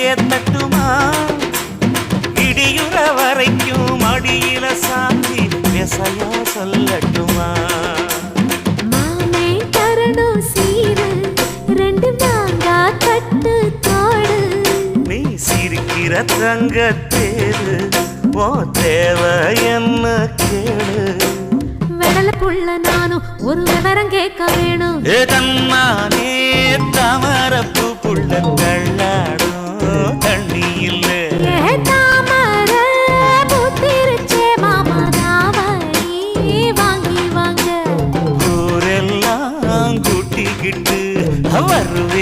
ஏத்தட்டுமா இடியுற வரைக்கும் அடியில சாந்தி விசையா சொல்லட்டுமா மாமே தரணும் சீரு ரெண்டு மாங்கா கட்டு தோடு நீ சிரிக்கிற தங்க தேரு ஓ தேவை என்ன கேளு வெடல புள்ள நானும் ஒரு விவரம் கேட்க வேணும் தன்னானே தவ